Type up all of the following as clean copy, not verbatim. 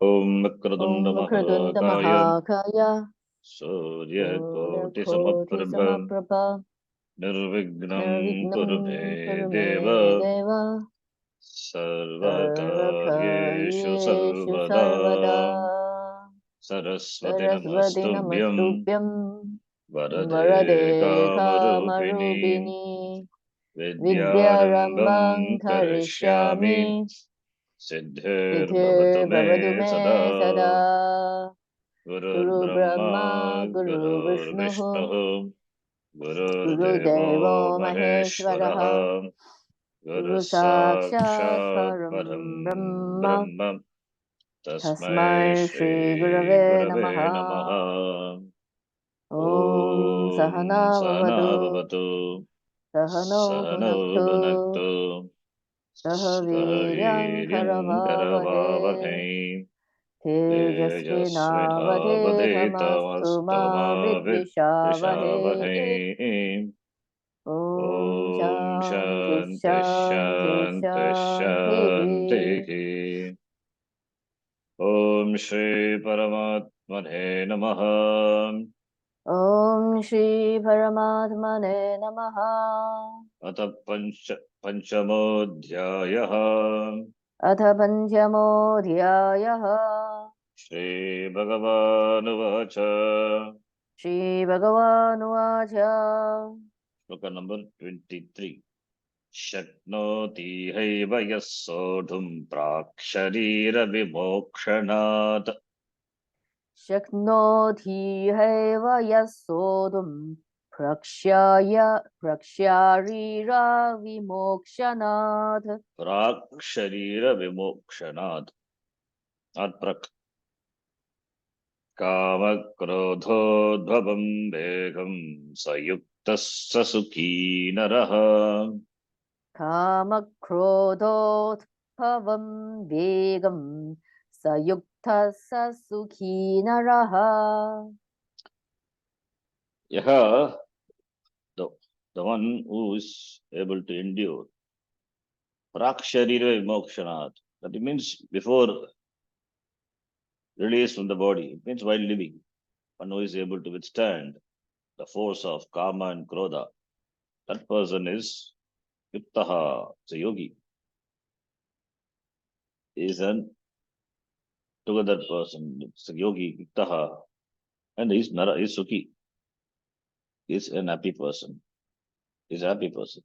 Om Om Vakradunda Vakradunda Mahakaya Mahakaya Surya Koti Koti Samaprabha Samaprabha Nirvignam Nirvignam Kurume Kurume Deva Deva Sarvakaryeshu Sarvakaryeshu Sarvada Sarvada Saraswati Sarasvati Namastubhyam Namastubhyam Varade Varade Kamarupini Kamarupini Vidyarambam Vidyarambam Karishyami Karishyami Siddhir Bhavatu Siddhir Me Bhavatu Me Sada Sada Guru Guru Brahma Brahma Guru Guru Vishnu Vishnu Guru Gurudevo Devo Maheshwaraha Maheshwaraha Guru Guru Sakshat Sakshat Param Param Brahma Brahma Tasmai Tasmai Shri Shri Gurave Gurave Namaha. Namaha Om Sahana Om Sahana Vavatu Bhavatu Sahano Sahana Bhunaktu Bhunaktu Sahaviryam Sahaviryam Karavavahe Karavavahe Tejasvinavadhetamastu Ma Vidvishavahe. Tejasvinavadhetamastu Om Om Shanti Shanti Shanti Shanti Shanti. Shanti Om Shri Paramatmane Namaha Om Shri Paramatmane Namaha. Atha Panchamodhyayaha Atha Panchamoऽധ്यायः. Shri Bhagavanuvacha Shri Bhagavanuvacha. Shloka number 23 Shaknoti haiva yassodhum praksharira vimokshanat Shaknoti haiva yasodhum praksharira vimokshanat. praksharira vimokshanat At prak Kama krodhodbhavam vegam sayuktas sasukhi naraha Kamakrodotpavam vegam sayukta sasukhi naraha. Yaha, the, the one who is able to endure praksharira vimokshanat. That means before release from the body. It means while living. One who is able to withstand the force of kama and krodha. That person is yuktaha, it's a yogi. Is an together person. It's a yogi, yuktaha. And is nara, is sukhi. Is an happy person. Is a happy person.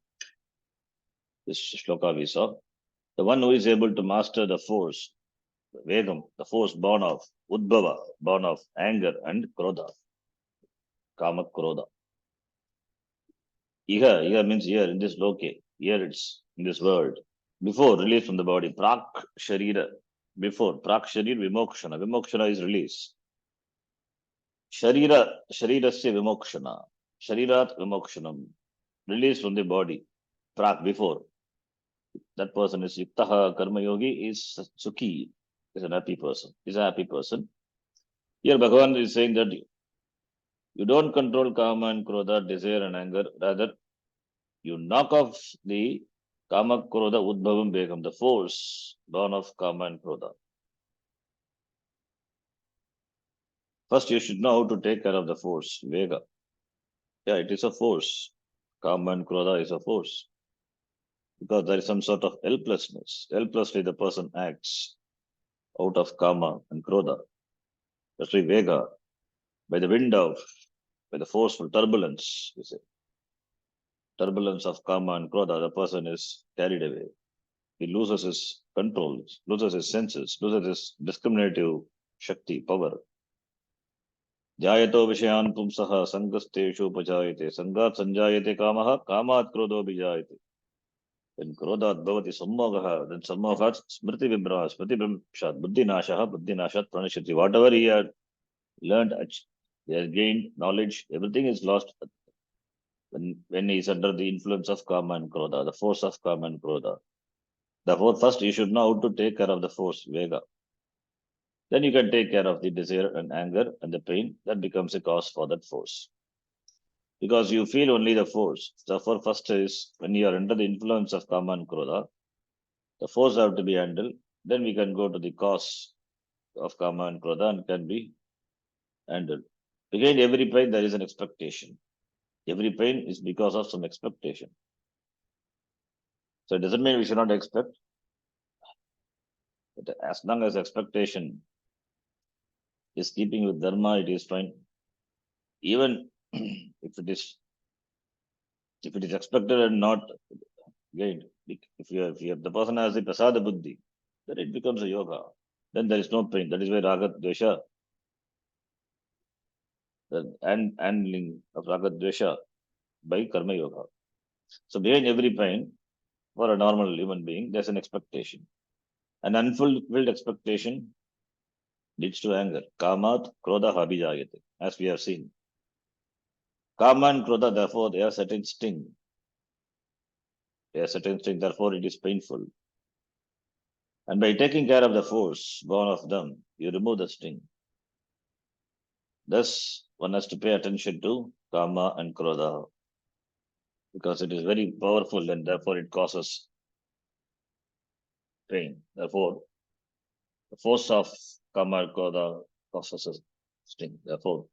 This shloka we saw. The one who is able to master the force, the vegam, the force born of udbhava, born of anger and krodha, kama krodha. Iha means here in this loke, here it's in this world. Before release from the body, prak sharira, before prak sharir vimokshana. Vimokshana is release. Sharirasya vimokshana. Sharirat vimokshanam. Release from the body. Prak before. That person is yuktaha karma yogi, is sukhi, is an happy person. Is a happy person. Here Bhagavan is saying that you don't control kama and krodha, desire and anger. Rather, you knock off the kama krodha udbhavam begam, the force born of kama and krodha. First, you should know how to take care of the force, vega. Yeah, it is a force. Kama and krodha is a force. Because there is some sort of helplessness. Helplessly, the person acts out of kama and krodha. That's why vega, by the wind of, by the forceful turbulence, you say. Turbulence of kama and krodha, the person is carried away. He loses his control, loses his senses, loses his discriminative shakti, power. Jayato vishayan pumsaha sangasteshu pachayate sangat sanjayate kamaha kamat krodho bijayate. When krodhat bhavati sammogaha, then sammogat smriti vibhra, smriti vimshat, buddhi nashaha, buddhi nashat pranashati. Whatever he had learned, he has gained knowledge, everything is lost when he is under the influence of kama and krodha, the force of kama and krodha. Therefore, first you should know how to take care of the force, vega. Then you can take care of the desire and anger and the pain that becomes a cause for that force. Because you feel only the force. Therefore, first is when you are under the influence of kama and krodha, the force have to be handled. Then we can go to the cause. of kama and krodha and can be handled. Behind every pain, there is an expectation. Every pain is because of some expectation. So it doesn't mean we should not expect, but as long as expectation is keeping with dharma, it is fine. Even if it is expected and not gained, if the person has the prasada buddhi, then it becomes a yoga. Then there is no pain. That is why raga dvesha, the handling of raga dvesha by karma yoga. So behind every pain, for a normal human being, there's an expectation. An unfulfilled expectation leads to anger. Kamat krodha habijayate, as we have seen. Kama and krodha, therefore, they are certain sting. They are certain sting, therefore it is painful. And by taking care of the force born of them, you remove the sting. Thus, one has to pay attention to kama and krodha, because it is very powerful and therefore it causes pain. Therefore, the force of kama and krodha causes a sting. Therefore,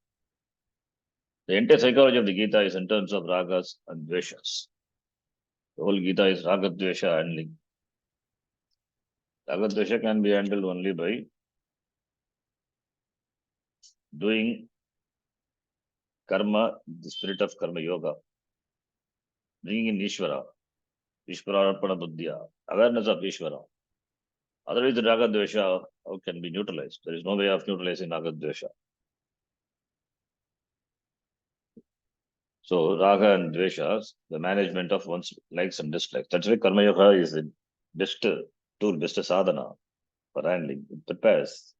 the entire psychology of the Gita is in terms of ragas and dveshas. The whole Gita is raga dvesha handling. Raga dvesha can be handled only by doing karma, the spirit of karma yoga, bringing in Ishvara, Ishvararpana buddhya, awareness of Ishvara. Otherwise, the raga dvesha can be neutralized. There is no way of neutralizing raga dvesha. So, raga and dveshas, the management of one's likes and dislikes. That's why karma yoga is the best tool, best sadhana for handling. It prepares.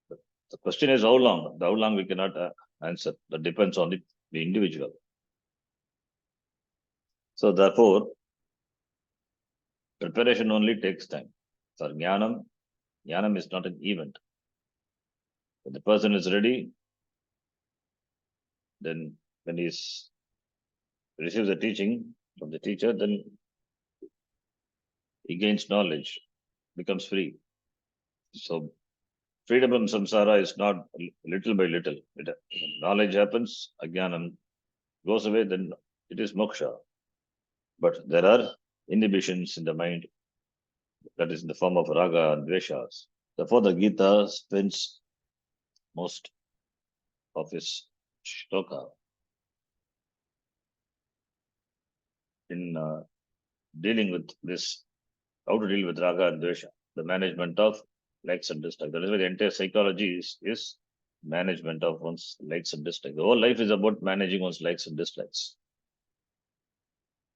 But the question is how long? How long we cannot answer. That depends on the individual. So, therefore, preparation only takes time. For jnanam, jnanam is not an event. When the person is ready, then when he receives the teaching from the teacher, then he gains knowledge, becomes free. So freedom from samsara is not little by little. Knowledge happens, ajnanam goes away, then it is moksha. But there are inhibitions in the mind, that is in the form of raga and dveshas. Therefore, the Gita spends most of its shloka in dealing with this, how to deal with raga and dvesha, the management of likes and dislikes. That is why the entire psychology is management of one's likes and dislikes. The whole life is about managing one's likes and dislikes.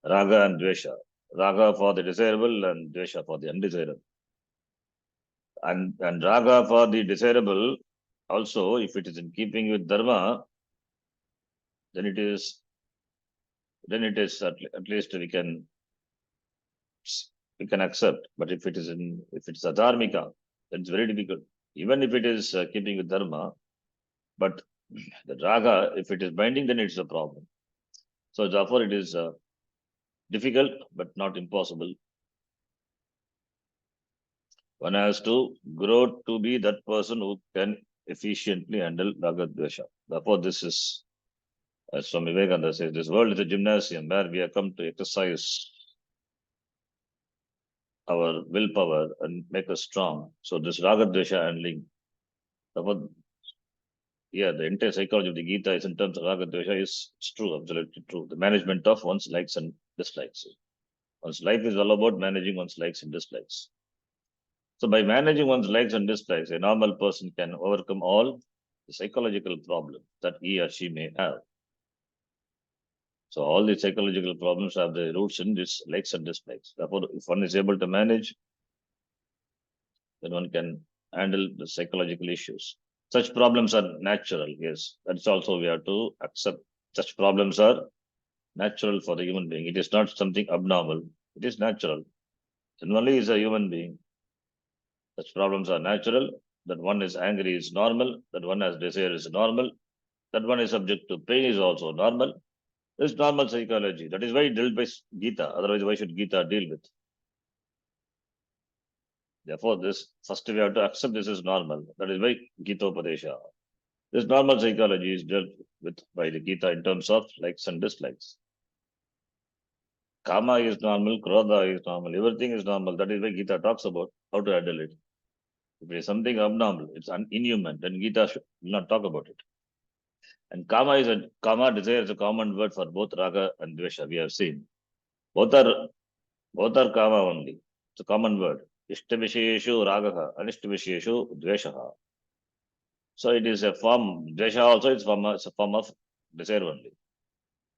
Raga and dvesha. Raga for the desirable and dvesha for the undesirable. And raga for the desirable, also, if it is in keeping with dharma, then it is at least we can accept. But if it's adharmika, then it's very difficult. Even if it is keeping with dharma, but the raga, if it is binding, then it's a problem. So therefore, it is difficult, but not impossible. One has to grow to be that person who can efficiently handle raga dvesha. Therefore, this is, as Swami Vivekananda says, this world is a gymnasium where we have come to exercise our willpower and make us strong. So this raga dvesha handling, therefore, the entire psychology of the Gita is in terms of raga dvesha is true, absolutely true. The management of one's likes and dislikes. One's life is all about managing one's likes and dislikes. So by managing one's likes and dislikes, a normal person can overcome all the psychological problems that he or she may have. So all the psychological problems have the roots in this likes and dislikes. Therefore, if one is able to manage, then one can handle the psychological issues. Such problems are natural, yes. That's also we have to accept. Such problems are natural for the human being. It is not something abnormal. It is natural. And only is a human being. Such problems are natural. That one is angry is normal. That one has desire is normal. That one is subject to pain is also normal. It's normal psychology. That is why it dealt by Gita. Otherwise, why should Gita deal with? Therefore, this first we have to accept this is normal. That is why Gita Upadesha. This normal psychology is dealt with by the Gita in terms of likes and dislikes. Kama is normal, Krodha is normal, everything is normal. That is why Gita talks about how to handle it. If it is something abnormal, it's inhuman, then Gita will not talk about it. And Kama desire is a common word for both Raga and Dvesha. We have seen. Both are Kama only. It's a common word. Ishtabhisheshu Ragaha, Anishtavisheshu Dveshaha. So it is a form, Dvesha also is it's a form of desire only.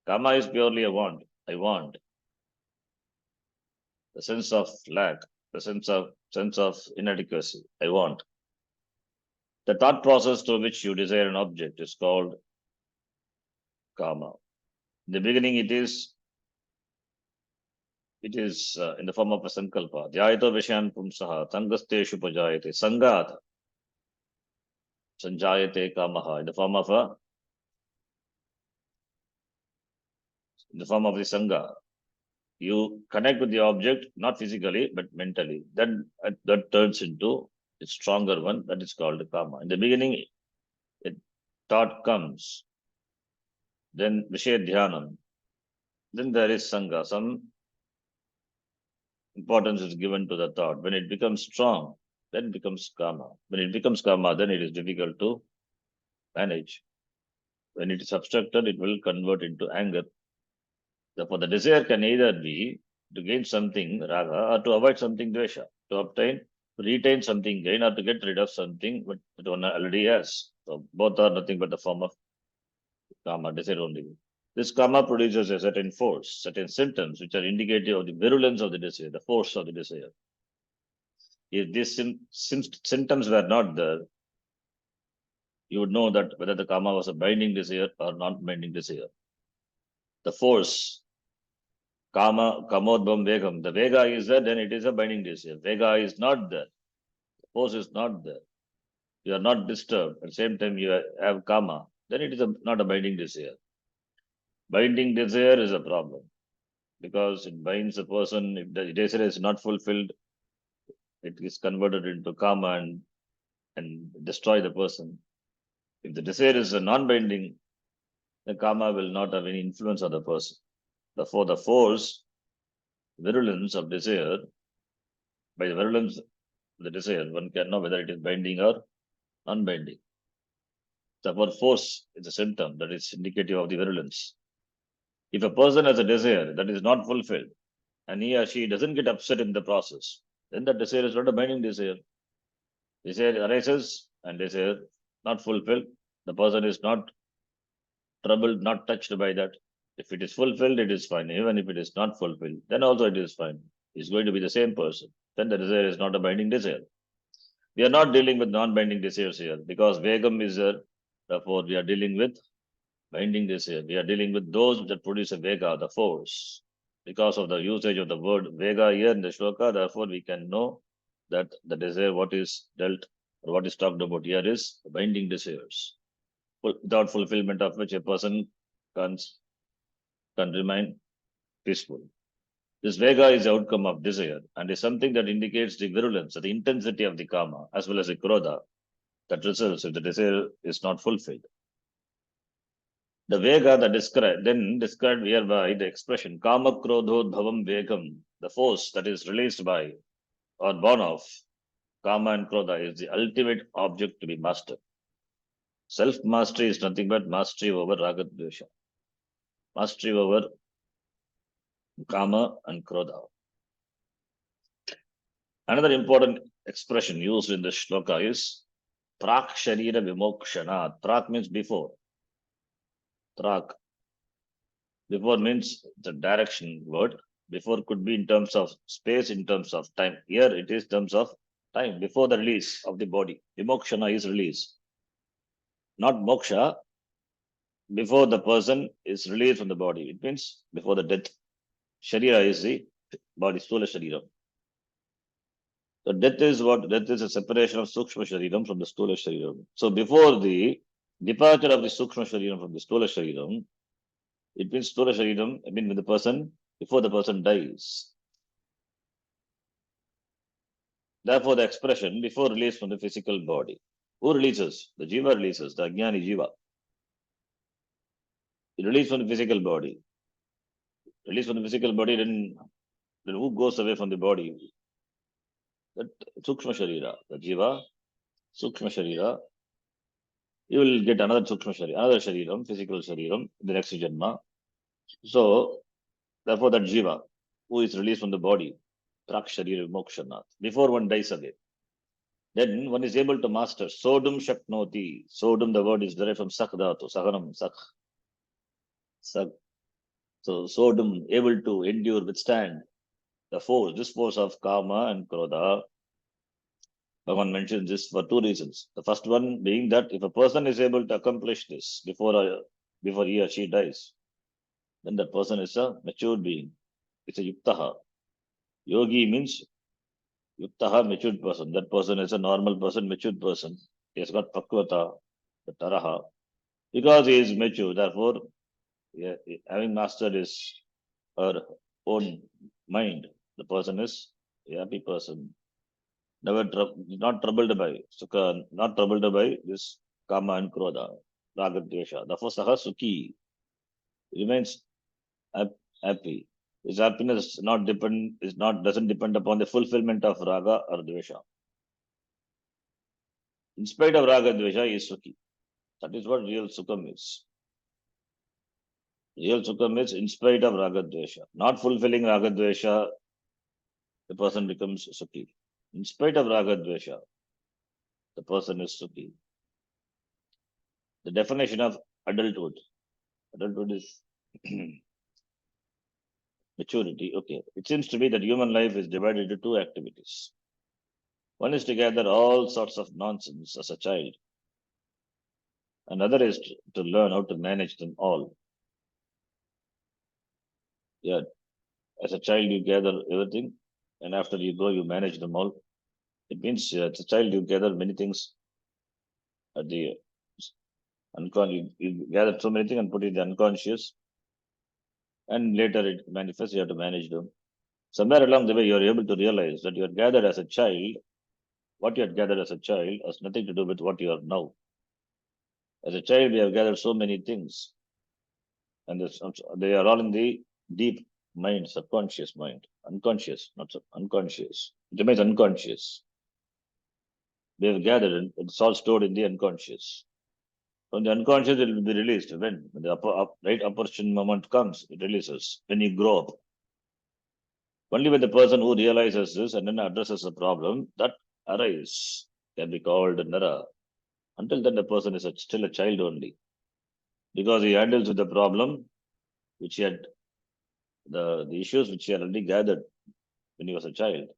Kama is purely a want. I want. The sense of lack, the sense of inadequacy. I want. The thought process through which you desire an object is called Kama. In the beginning, it is in the form of a sankalpa. Dhyayato Vishayan Pumsaha, Tangasteshu Pajayate, Sangat, Sanjayate Kamaha, in the form of the Sangha. You connect with the object, not physically, but mentally. Then that turns into a stronger one, that is called Kama. In the beginning, a thought comes, then Vishaya Dhyanam, then there is Sangha, some importance is given to the thought. When it becomes strong, then it becomes Kama. When it becomes Kama, then it is difficult to manage. When it is obstructed, it will convert into anger. Therefore, the desire can either be to gain something, Raga, or to avoid something, Dvesha, to retain something, gain, or to get rid of something but that one already has. So, both are nothing but the form of Kama, desire only. This Kama produces a certain force, certain symptoms which are indicative of the virulence of the desire, the force of the desire. If these symptoms were not there, you would know that whether the Kama was a binding desire or not binding desire. The force, Kama, Kamodbam, Vegam. The Vega is there, then it is a binding desire. Vega is not there. The force is not there. You are not disturbed. At the same time, you have Kama, then it is not a binding desire. Binding desire is a problem because it binds a person. If the desire is not fulfilled, it is converted into Kama and destroy the person. If the desire is a non-binding, the Kama will not have any influence on the person. Therefore, the force, virulence of desire, by the virulence of the desire, one can know whether it is binding or non-binding. Therefore, force is a symptom that is indicative of the virulence. If a person has a desire that is not fulfilled, and he or she doesn't get upset in the process, then that desire is not a binding desire. Desire arises and desire not fulfilled. The person is not troubled, not touched by that. If it is fulfilled, it is fine. Even if it is not fulfilled, then also it is fine. It's going to be the same person. Then the desire is not a binding desire. We are not dealing with non-binding desires here because Vegam is there. Therefore, we are dealing with binding desire. We are dealing with those that produce a Vega, the force. Because of the usage of the word Vega here in the shloka, therefore, we can know that the desire, what is dealt or what is talked about here is binding desires, without fulfillment of which a person can remain peaceful. This Vega is the outcome of desire and is something that indicates the virulence or the intensity of the Kama as well as the Krodha that results if the desire is not fulfilled. The Vega that described here by the expression Kama Krodhod Bhavam Vegam, the force that is released by or born of Kama and Krodha is the ultimate object to be mastered. Self-mastery is nothing but mastery over Raga Dvesha, mastery over Kama and Krodha. Another important expression used in the shloka is Prak Sharira Vimokshanat. Prak means before. Prak. Before means the direction word. Before could be in terms of space, in terms of time. Here it is in terms of time, before the release of the body. Vimokshana is release. Not moksha, before the person is released from the body. It means before the death. Sharira is the body, Stula Sharira. So death is what? Death is a separation of Sukshma Shariram from the Stula Shariram. So before the departure of the Sukshma Shariram from the Stula Shariram, it means Stula Shariram, when the person, before the person dies. Therefore, the expression before release from the physical body. Who releases? The jiva releases, the ajnani jiva. It releases from the physical body. Release from the physical body, then who goes away from the body? That sukshma sharira, the jiva, sukshma sharira. You will get another sukshma sharira, another shariram, physical shariram, in the next janma. So, therefore, that jiva, who is released from the body, prak sharira mokshanat, before one dies again. Then one is able to master sodum shaknoti. Sodum, the word is derived from sak dhatu, sahanam, sak. Sak. So sodum, able to endure, withstand the force, this force of kama and krodha. Bhagavan mentions this for two reasons. The first one being that if a person is able to accomplish this before he or she dies, then that person is a mature being. It's a yuktaha. Yogi means yuktaha, matured person. That person is a normal person, matured person. He has got pakvata, the taraha. Because he is mature, therefore, yeah, having mastered his her own mind, the person is a happy person. Never not troubled by sukha, not troubled by this kama and krodha, raga dvesha. Therefore, saha sukhi remains happy. His happiness doesn't depend upon the fulfillment of raga or dvesha. In spite of raga dvesha, he is sukhi. That is what real sukham is. Real sukham is in spite of raga dvesha. Not fulfilling raga dvesha, the person becomes sukhi. In spite of raga dvesha, the person is sukhi. The definition of adulthood. Adulthood is maturity. Okay. It seems to be that human life is divided into two activities. One is to gather all sorts of nonsense as a child. Another is to learn how to manage them all. Yeah. As a child, you gather everything, and after you grow, you manage them all. It means as a child, you gather many things at the unconscious. You gather so many things and put it in the unconscious, and later it manifests. You have to manage them. Somewhere along the way, you are able to realize that you had gathered as a child. What you had gathered as a child has nothing to do with what you are now. As a child, we have gathered so many things, and they are all in the deep mind, subconscious mind, unconscious, not unconscious. It remains unconscious. We have gathered, and it's all stored in the unconscious. From the unconscious, it will be released when the right opportune moment comes. It releases when you grow up. Only when the person who realizes this and then addresses the problem that arises can be called nara. Until then, the person is still a child only, because he handles with the problem which he had, the issues which he had already gathered when he was a child.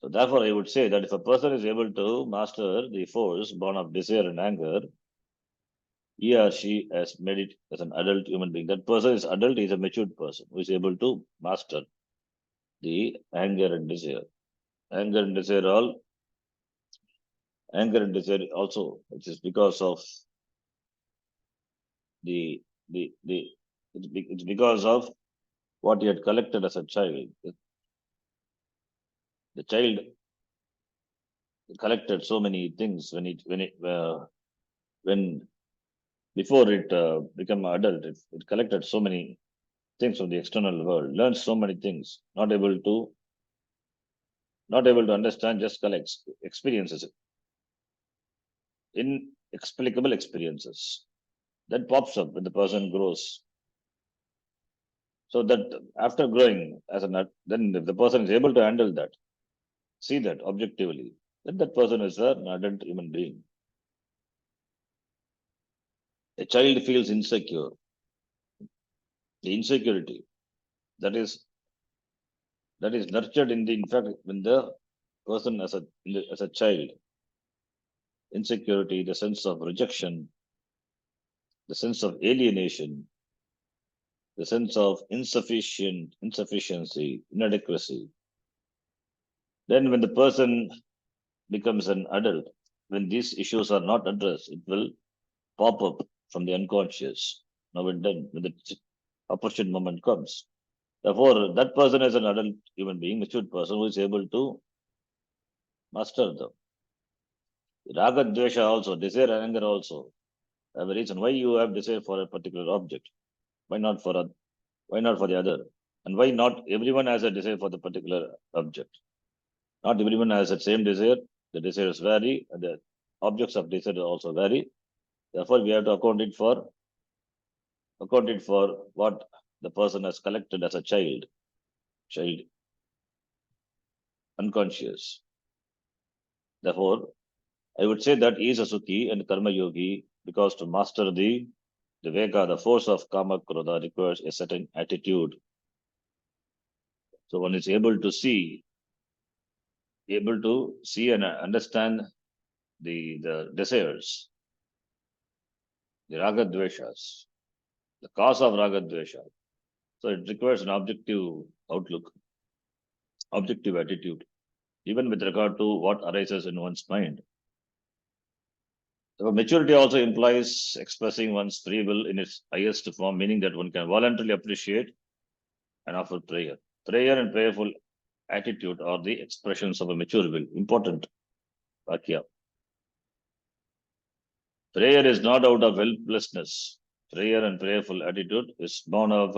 So therefore, I would say that if a person is able to master the force born of desire and anger, he or she has made it as an adult human being. That person is adult, he is a matured person who is able to master the anger and desire. Anger and desire anger and desire also, which is because of the it's because of what he had collected as a child. The child collected so many things when before it became adult, it collected so many things from the external world, learned so many things, not able to understand, just collects experiences, inexplicable experiences. That pops up when the person grows. So that after growing as an then if the person is able to handle that, see that objectively, then that person is an adult human being. A child feels insecure. The insecurity that is nurtured in fact when the person as a child, insecurity, the sense of rejection, the sense of alienation, the sense of insufficiency, inadequacy. Then when the person becomes an adult, when these issues are not addressed, it will pop up from the unconscious. Now and then, when the opportune moment comes. Therefore, that person is an adult human being, matured person who is able to Master them. Raga, dvesha also, desire and anger also have a reason why you have desire for a particular object. Why not for the other? And why not everyone has a desire for the particular object? Not everyone has the same desire. The desires vary, and the objects of desire also vary. Therefore, we have to account it for what the person has collected as a child unconscious. Therefore, I would say that he is a Sukhi and Karma Yogi because to master the Vega, the force of Kama Krodha requires a certain attitude. So one is able to see and understand the desires, the Raga Dveshas, the cause of Raga Dvesha. So it requires an objective outlook, objective attitude, even with regard to what arises in one's mind. So maturity also implies expressing one's free will in its highest form, meaning that one can voluntarily appreciate and offer prayer. Prayer and prayerful attitude are the expressions of a mature will. Important Vakya. Prayer is not out of helplessness. Prayer and prayerful attitude is born of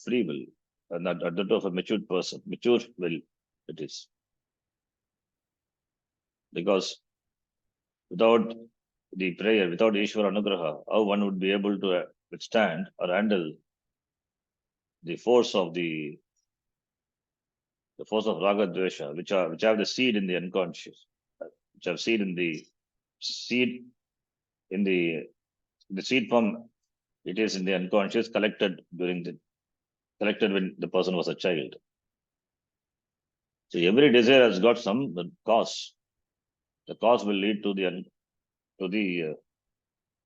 free will, and that of a matured person, mature will it is. Because without the prayer, without Ishvara Anugraha, how one would be able to withstand or handle the force of Raga Dvesha, which have the seed in the unconscious, which have seed in the seed form. It is in the unconscious, collected when the person was a child. So every desire has got some cause. The cause will lead to the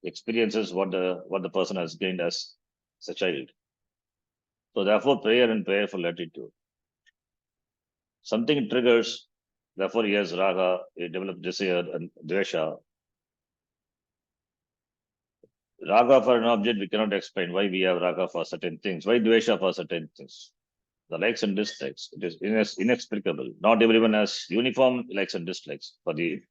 experiences what the person has gained as a child. So therefore, prayer and prayerful attitude. Something triggers. Therefore, he has raga. He develops desire and dvesha. Raga for an object, we cannot explain why we have raga for certain things. Why dvesha for certain things? The likes and dislikes. It is inexplicable. Not everyone has uniform likes and dislikes for the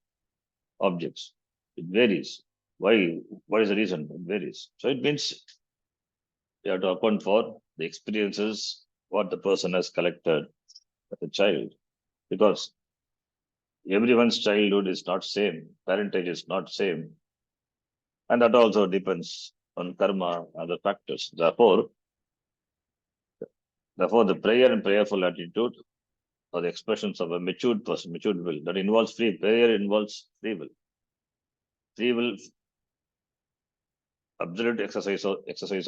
objects. It varies. Why? What is the reason? It varies. So it means we have to account for the experiences what the person has collected as a child, because everyone's childhood is not same, parentage is not same, and that also depends on karma and other factors. Therefore, the prayer and prayerful attitude are the expressions of a matured person, matured will. That involves prayer involves free will. Free will, absolute exercise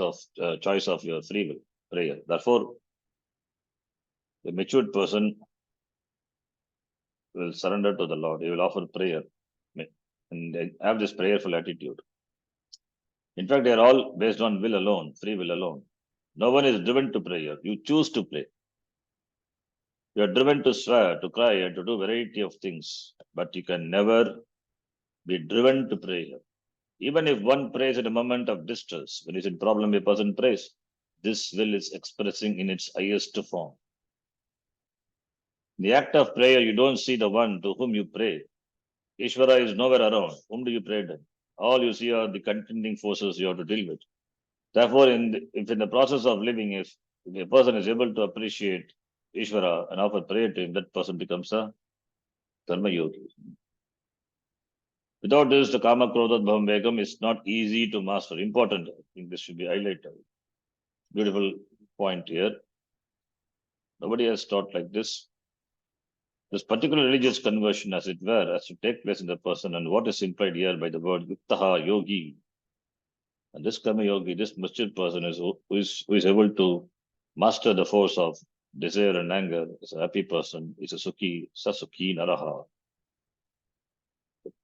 of choice of your free will, prayer. Therefore, the matured person will surrender to the Lord. He will offer prayer and have this prayerful attitude. In fact, they are all based on will alone, free will alone. No one is driven to prayer. You choose to pray. You are driven to swear, to cry, and to do variety of things, but you can never be driven to prayer. Even if one prays at a moment of distress, when he's in problem, a person prays. This will is expressing in its highest form. In the act of prayer, you don't see the one to whom you pray. Ishvara is nowhere around. Whom do you pray to? All you see are the contending forces you have to deal with. Therefore, if in the process of living, if a person is able to appreciate Ishvara and offer prayer to him, that person becomes a Karma Yogi. Without this, the Kama Krodha Bhavam Vegam is not easy to master. Important. I think this should be highlighted. Beautiful point here. Nobody has taught like this. This particular religious conversion, as it were, has to take place in the person, and what is implied here by the word Yuktaha Yogi. And this Karma Yogi, this matured person who is able to master the force of desire and anger, is a happy person, is a Sukhi, Sasukhi Naraha.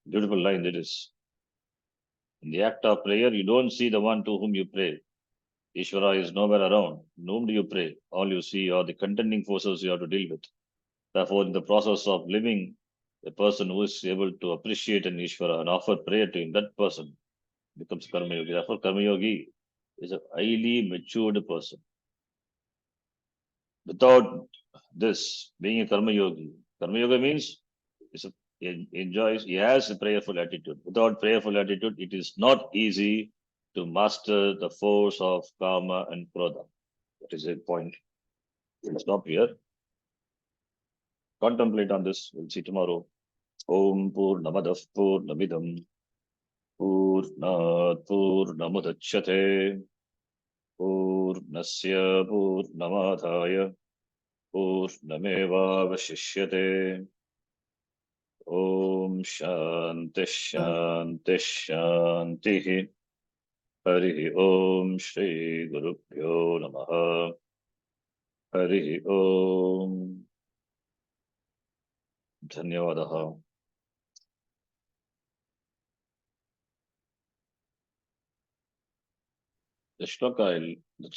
Beautiful line it is. In the act of prayer, you don't see the one to whom you pray. Ishvara is nowhere around. To whom do you pray? All you see are the contending forces you have to deal with. Therefore, in the process of living, a person who is able to appreciate an Ishvara and offer prayer to him, that person becomes Karma Yogi. Therefore, Karma Yogi is a highly matured person. Without this, being a Karma Yogi, Karma yoga means he enjoys, he has a prayerful attitude. Without prayerful attitude, it is not easy to master the force of kama and krodha. That is a point. We'll stop here. Contemplate on this. We'll see tomorrow. Om Purnamadav Purnamidam Purnat Purnamudachyate Purnasya Purnamadhaya Purnamevavashishyate. Om Shanti Shanti Shanti. Hari Om Shri Gurubhyo Namaha. Hari Om. Dhanyavadaha. The shloka, the